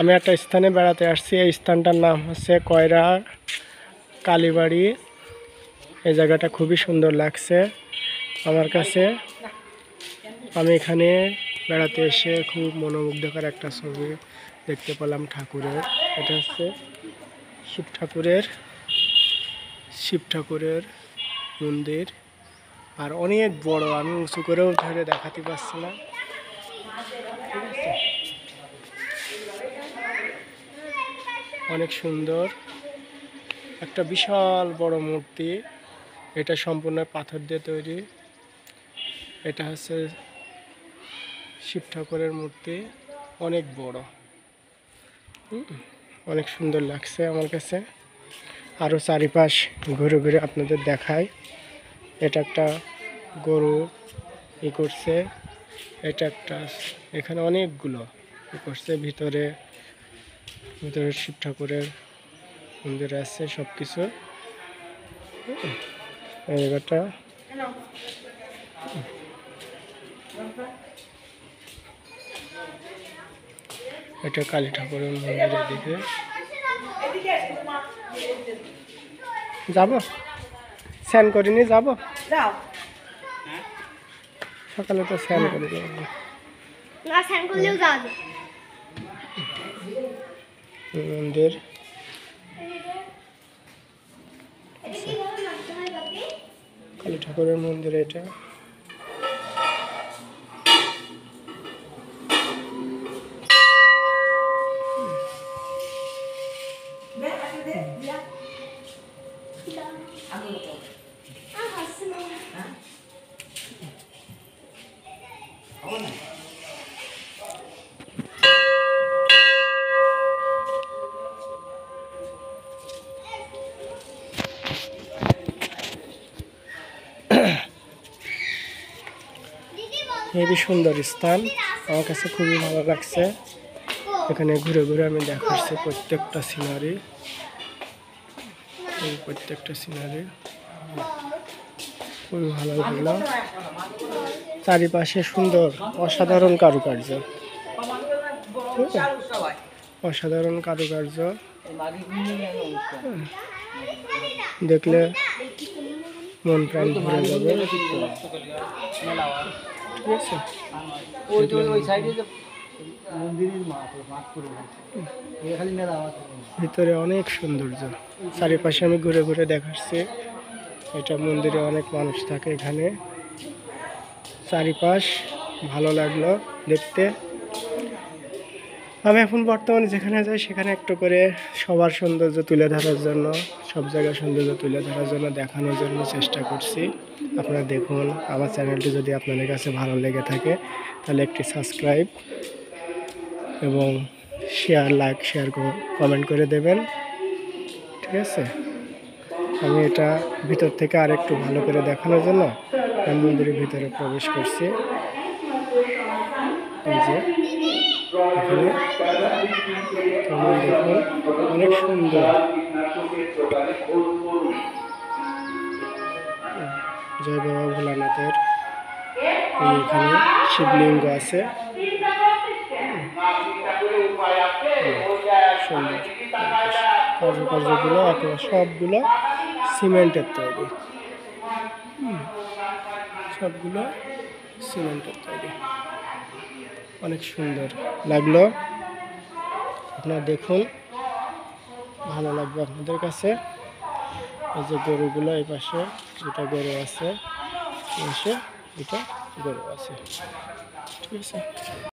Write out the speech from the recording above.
আমি একটা স্থানে বেড়াতে আসছি। এই স্থানটার নাম হচ্ছে কয়রা কালীবাড়ি। এই জায়গাটা খুবই সুন্দর লাগছে আমার কাছে। আমি এখানে বেড়াতে এসে খুব মনোমুগ্ধকর একটা ছবি দেখতে পেলাম ঠাকুরের। এটা হচ্ছে শিব ঠাকুরের মন্দির, আর অনেক বড়। আমি উঁচু করেও ধরে দেখাতে পারছি না। ঠিক আছে, অনেক সুন্দর একটা বিশাল বড় মূর্তি। এটা সম্পূর্ণ পাথর দিয়ে তৈরি। এটা হচ্ছে শিব ঠাকুরের মূর্তি, অনেক বড়, অনেক সুন্দর লাগছে আমার কাছে। আরও চারিপাশ ঘুরে ঘুরে আপনাদের দেখায়। এটা একটা গরু করছে, এটা একটা, এখানে অনেকগুলো করছে। ভিতরে শিব ঠাকুরের মন্দির আছে সব কিছু। এই জায়গাটা এটা কালী ঠাকুরের মন্দিরের দিকে যাব। স্নান করিনি, যাব সকালে তো স্নান করে যাবো। মন্দির কালী ঠাকুরের মন্দির এটা। হেবি সুন্দর স্থান, আমার কাছে খুবই ভালো লাগছে। এখানে ঘুরে ঘুরে আমি দেখাচ্ছি প্রত্যেকটা সিনারি, খুবই ভালো লাগলো। চারিপাশে সুন্দর অসাধারণ কারুকার্য, অসাধারণ কারুকার্য দেখলে মন প্রাণ ভরে যাবে। ঠিক আছে, ভিতরে অনেক সৌন্দর্য। চারিপাশে আমি ঘুরে ঘুরে দেখাচ্ছি। এটা মন্দিরে অনেক মানুষ থাকে এখানে। চারিপাশ ভালো লাগলো দেখতে। আমি এখন বর্তমানে যেখানে যাই সেখানে একটু করে সবার সৌন্দর্য তুলে ধরার জন্য, সব জায়গায় সৌন্দর্য তুলে ধরার জন্য, দেখানোর জন্য চেষ্টা করছি। আপনারা দেখুন, আমার চ্যানেলটি যদি আপনাদের কাছে ভালো লেগে থাকে তাহলে একটি সাবস্ক্রাইব এবং লাইক শেয়ার কমেন্ট করে দেবেন। ঠিক আছে, আমি এটা ভিতর থেকে আর একটু ভালো করে দেখানোর জন্য আমি মন্দিরের ভিতরে প্রবেশ করছি। এই যে এখানে দেখুন, অনেক সুন্দর। জয় বাবা ভোলানাথের এখানে শিবলিঙ্গ আছে, সুন্দর। কার্যগুলো সবগুলো সিমেন্টের তৈরি, সবগুলো সিমেন্টের তৈরি। অনেক সুন্দর লাগলো, আপনারা দেখুন, ভালো লাগবে আপনাদের কাছে। এই যে গরুগুলো, এই পাশে দুটা গরু আছে, দুটা গরু আছে। ঠিক আছে।